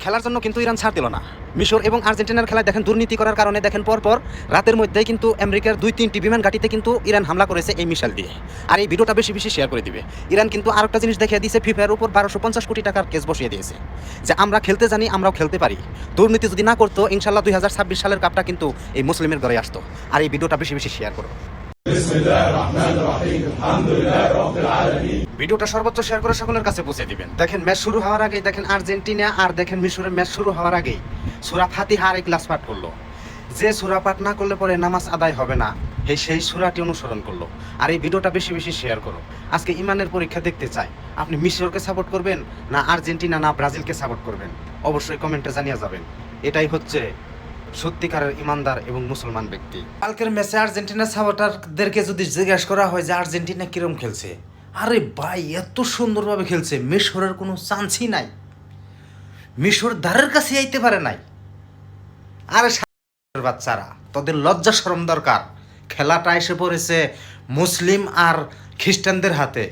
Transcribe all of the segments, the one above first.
খেলার জন্য কিন্তু ইরান ছাড় দিল না। মিশর এবং আর্জেন্টিনার খেলায় দেখেন দুর্নীতি করার কারণে দেখেন পরপর রাতের মধ্যেই কিন্তু আমেরিকার 2-3টি বিমান ঘাঁটিতে কিন্তু ইরান হামলা করেছে এই মিসাইল দিয়ে। আর এই ভিডিওটা বেশি বেশি শেয়ার করে দিবে। ইরান কিন্তু আরেকটা জিনিস দেখিয়ে দিয়েছে, ফিফার উপর 1250 কোটি টাকার কেস বসিয়ে দিয়েছে যে আমরা খেলতে জানি, আমরাও খেলতে পারি। দুর্নীতি যদি না করতো ইনশাল্লাহ 2026 সালের কাপটা কিন্তু এই মুসলিমের ঘরে আসতো। আর এই ভিডিওটা বেশি বেশি শেয়ার করো। ভিডিওটা সর্বোচ্চ শেয়ার করে সকলের কাছে পৌঁছে দিবেন। দেখেন ম্যাচ শুরু হওয়ার আগেই দেখেন আর্জেন্টিনা আর দেখেন মিশরের ম্যাচ শুরু হওয়ার আগেই সূরা ফাতিহা আর ক্লাস পাঠ করলো। যে সূরা পাঠ না করলে পরে নামাজ আদায় হবে না, সেই সূরাটি অনুসরণ করলো। আর এই ভিডিওটা বেশি বেশি শেয়ার করো। আজকে ইমানের পরীক্ষা দেখতে চাই, আপনি মিশরকে সাপোর্ট করবেন না আর্জেন্টিনা না ব্রাজিলকে সাপোর্ট করবেন, অবশ্যই কমেন্টে জানিয়ে যাবেন। এটাই হচ্ছে সত্যিকারের ইমানদার এবং মুসলমান ব্যক্তি। কালকের ম্যাচে আর্জেন্টিনার সাপোর্টারদেরকে যদি জিজ্ঞাসা করা হয় যে আর্জেন্টিনা কিরম খেলছে, আরে ভাই এত সুন্দরভাবে খেলছে, মিশরের কোনো চান্সই নাই, মিশর দ্বারের কাছে আইতে পারে নাই। আরে বাচ্চারা, তোদের লজ্জা শরম দরকার। খেলাটা এসে পড়েছে মুসলিম আর খ্রিস্টানদের হাতে।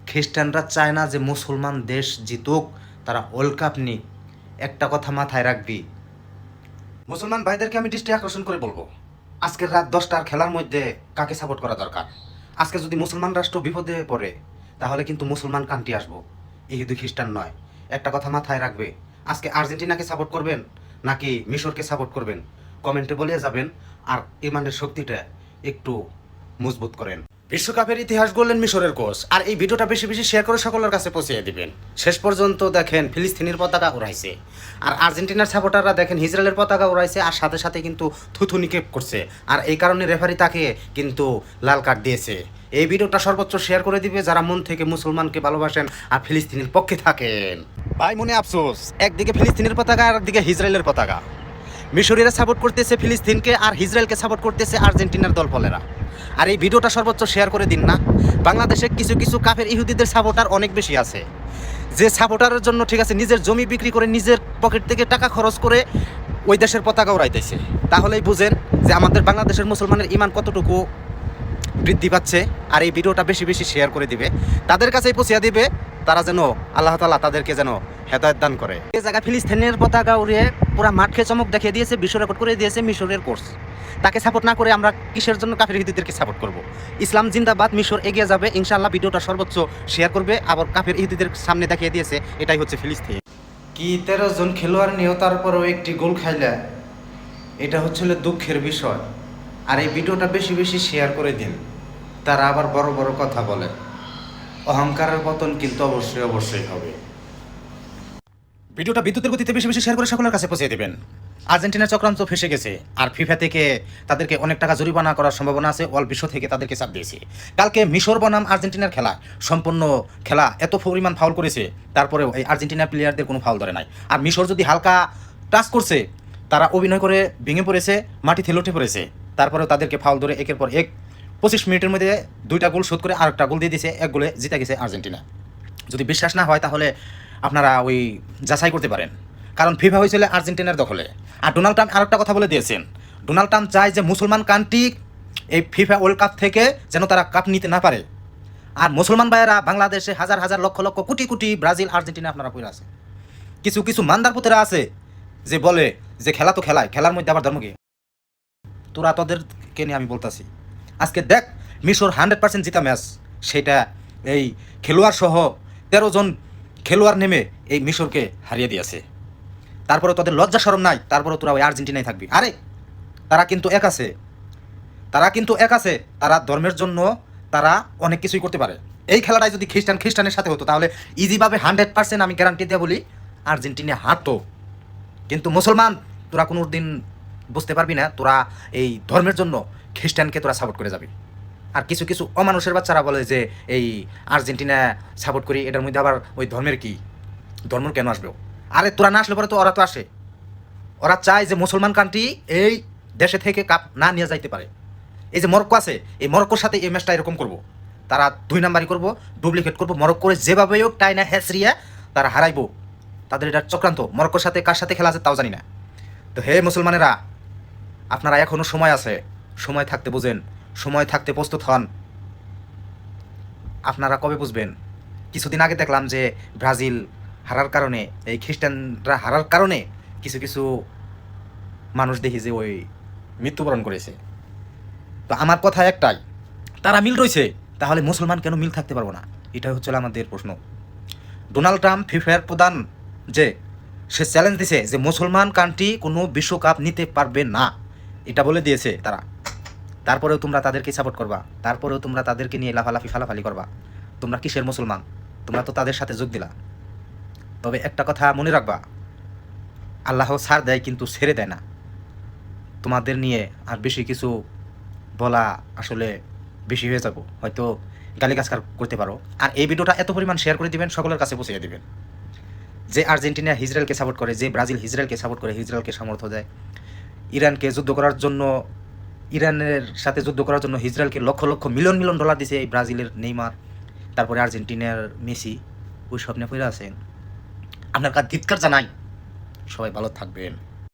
খ্রিস্টানরা চায় না যে মুসলমান দেশ জিতুক, তারা ওয়ার্ল্ড কাপ নিক। একটা কথা মাথায় রাখবি, মুসলমান ভাইদেরকে আমি দৃষ্টি আকর্ষণ করে বলবো, আজকের রাত 10টার খেলার মধ্যে কাকে সাপোর্ট করা দরকার। আজকে যদি মুসলমান রাষ্ট্র বিপদে পড়ে তাহলে কিন্তু মুসলমান কান্ট্রি আসবো, ইহুদি খ্রিস্টান নয়। একটা কথা মাথায় রাখবে, আজকে আর্জেন্টিনাকে সাপোর্ট করবেন নাকি মিশরকে সাপোর্ট করবেন, কমেন্টে বলে যাবেন। আর ইমানের শক্তিটা একটু মজবুত করেন। বিশ্বকাপের ইতিহাস গড়লেন মিশরের কোচ। আর এই ভিডিওটা বেশি বেশি শেয়ার করে সকলের কাছে পৌঁছে দিবেন। শেষ পর্যন্ত দেখেন ফিলিস্তিনের পতাকা উড়াইছে, আর আর্জেন্টিনার সাপোর্টাররা দেখেন ইসরায়েলের পতাকা উড়াইছে, আর সাথে সাথে কিন্তু থুথু নিক্ষেপ করছে। আর এই কারণে রেফারি তাকে কিন্তু লাল কার্ড দিয়েছে। এই ভিডিওটা সর্বোচ্চ শেয়ার করে দিবে যারা মন থেকে মুসলমানকে ভালোবাসেন আর ফিলিস্তিনের পক্ষে থাকেন। ভাই মনে আফসোস, একদিকে ফিলিস্তিনের পতাকা আর একদিকে ইসরায়েলের পতাকা। মিশরীরা সাপোর্ট করতেছে ফিলিস্তিনকে আর ইসরায়েলকে সাপোর্ট করতেছে আর্জেন্টিনার দলফলেরা। আর এই ভিডিওটা সর্বোচ্চ শেয়ার করে দিন না। বাংলাদেশে কিছু কিছু কাফের ইহুদিদের সাপোর্টার অনেক বেশি আছে, যে সাপোর্টারের জন্য ঠিক আছে নিজের জমি বিক্রি করে নিজের পকেট থেকে টাকা খরচ করে ওই দেশের পতাকা উড়াইতেছে। তাহলেই বুঝেন যে আমাদের বাংলাদেশের মুসলমানের ইমান কতটুকু বৃদ্ধি পাচ্ছে। আর এই ভিডিওটা বেশি বেশি শেয়ার করে দিবে, তাদের কাছেই পৌঁছে দিবে, তারা যেন আল্লাহ তাআলা তাদেরকে যেন হেদায়েত দান করে। এই জায়গায় ফিলিস্তিনের পতাকা উড়িয়ে পুরা মাঠকে চমক দেখিয়ে দিয়েছে, বিশ্ব রেকর্ড করে দিয়েছে মিশরের কোচ। তাকে সাপোর্ট না করে আমরা কিসের জন্য কাফের ইহুদিদেরকে সাপোর্ট করব? ইসলাম জিন্দাবাদ, মিশর এগিয়ে যাবে ইনশাআল্লাহ। ভিডিওটা সর্বোচ্চ শেয়ার করবে, আবার কাফের ইহুদিদের সামনে দেখিয়ে দিয়েছে এটাই হচ্ছে ফিলিস্তিন। কি 13 জন খেলোয়াড় নিয়েও তারপরেও একটি গোল খাইলে, এটা হচ্ছে দুঃখের বিষয়। আর এই ভিডিওটা বেশি বেশি শেয়ার করে দিন। তারা আবার বড় বড় কথা বলে, অহংকারের পতন কিন্তু অবশ্যই অবশ্যই হবে। ভিডিওটা বিদ্যুতের গতিতে বেশি বেশি শেয়ার করে সকলের কাছে পৌঁছে দেবেন। আর্জেন্টিনার চক্রান্ত ফেসে গেছে, আর ফিফা থেকে তাদেরকে অনেক টাকা জরিমানা করার সম্ভাবনা আছে। অল বিশ্ব থেকে তাদেরকে চাপ দিয়েছে। কালকে মিশর বনাম আর্জেন্টিনার খেলা, সম্পূর্ণ খেলা এত পরিমাণ ফাউল করেছে, তারপরেও এই আর্জেন্টিনার প্লেয়ারদের কোনো ফাউল ধরে নাই। আর মিশর যদি হালকা টাচ করছে, তারা অভিনয় করে ভেঙে পড়েছে, মাটিতে লুটে পড়েছে, তারপরেও তাদেরকে ফাউল ধরে একের পর এক 25 মিনিটের মধ্যে 2টা গোল শোধ করে আরেকটা গোল দিয়ে দিয়েছে, 1 গোলে জিতে গেছে আর্জেন্টিনা। যদি বিশ্বাস না হয় তাহলে আপনারা ওই যাচাই করতে পারেন, কারণ ফিফা হয়েছিল আর্জেন্টিনার দখলে। আর ডোনাল্ড ট্রাম্প আরেকটা কথা বলে দিয়েছেন, ডোনাল্ড ট্রাম্প চায় যে মুসলমান কান্ট্রি এই ফিফা ওয়ার্ল্ড কাপ থেকে যেন তারা কাপ নিতে না পারে। আর মুসলমান ভাইয়েরা বাংলাদেশে হাজার হাজার লক্ষ লক্ষ কোটি কোটি, ব্রাজিল আর্জেন্টিনা আপনারা পড়ে আছে। কিছু কিছু মান্দার পুতেরা আছে যে বলে যে খেলা তো খেলায়, খেলার মধ্যে আবার ধর্ম কি? তোরা তোদেরকে নিয়ে আমি বলতেছি, আজকে দেখ মিশর 100% জিতা ম্যাচ, সেটা এই খেলোয়াড় সহ 13 জন খেলোয়াড় নেমে এই মিশরকে হারিয়ে দিয়েছে। তারপরে তোদের লজ্জা শরম নাই, তারপরে তোরা ওই আর্জেন্টিনায় থাকবি। আরে তারা কিন্তু এক আছে, তারা কিন্তু এক আছে, তারা ধর্মের জন্য তারা অনেক কিছুই করতে পারে। এই খেলাটাই যদি খ্রিস্টানের সাথে হতো তাহলে ইজিভাবে 100% আমি গ্যারান্টি দিয়ে বলি আর্জেন্টিনা হারতো। কিন্তু মুসলমান তোরা কোনো দিন বুঝতে পারবি না, তোরা এই ধর্মের জন্য খ্রিস্টানকে তোরা সাপোর্ট করে যাবি। আর কিছু কিছু অমানুষের বাচ্চারা বলে যে এই আর্জেন্টিনা সাপোর্ট করি, এটার মধ্যে আবার ওই ধর্মের কি, ধর্ম কেন আসবে? আরে তোরা না আসলে পরে তো ওরা তো আসে, ওরা চায় যে মুসলমান কান্ট্রি এই দেশে থেকে কাপ না নিয়ে যাইতে পারে। এই যে মরক্কো আছে, এই মরক্কোর সাথে এই ম্যাচটা এরকম করবো, তারা 2 নাম্বারই করবো, ডুপ্লিকেট করবো, মরক্কোর যেভাবে হোক টাইনা হ্যাসরিয়া তারা হারাইবো। তাদের এটা চক্রান্ত। মরক্কোর সাথে কার সাথে খেলা আছে তাও জানি না। তো হে মুসলমানেরা, আপনারা এখনও সময় আছে, সময় থাকতে বুঝেন, সময় থাকতে প্রস্তুত হন। আপনারা কবে বুঝবেন? কিছুদিন আগে দেখলাম যে ব্রাজিল হারার কারণে, এই খ্রিস্টানরা হারার কারণে কিছু কিছু মানুষ দেখি যে ওই মৃত্যুবরণ করেছে। তো আমার কথা একটাই, তারা মিল রয়েছে, তাহলে মুসলমান কেন মিল থাকতে পারবো না? এটাই হচ্ছে আমাদের প্রশ্ন। ডোনাল্ড ট্রাম্প ফিফার প্রধান যে সে চ্যালেঞ্জ দিছে যে মুসলমান কান্ট্রি কোনো বিশ্বকাপ নিতে পারবে না, এটা বলে দিয়েছে তারা। তারপরেও তোমরা তাদেরকে সাপোর্ট করবা, তারপরেও তোমরা তাদেরকে নিয়ে লাফালাফি ফালাফালি করবা। তোমরা কিসের মুসলমান? তোমরা তো তাদের সাথে যোগ দিলা। তবে একটা কথা মনে রাখবা, আল্লাহ ছাড় দেয় কিন্তু ছেড়ে দেয় না। তোমাদের নিয়ে আর বেশি কিছু বলা আসলে বেশি হয়ে যাব, হয়তো গালিগালাজ করতে পারো। আর এই ভিডিওটা এত পরিমাণ শেয়ার করে দিবেন, সকলের কাছে পৌঁছে দিবেন। যে আর্জেন্টিনা ইসরায়েলকে সাপোর্ট করে, যে ব্রাজিল ইসরায়েলকে সাপোর্ট করে, ইসরায়েলকে সামর্থ্য দেয়, ইরানকে যুদ্ধ করার জন্য, ইরানের সাথে যুদ্ধ করার জন্য ইসরায়েলকে lakh lakh million million dollar দিছে এই ব্রাজিলের নেইমার, তারপরে আর্জেন্টিনার মেসি, ওই স্বপ্নে পড়ে আছেন। আপনার কাছে ধিক্কার জানাই। সবাই ভালো থাকবেন।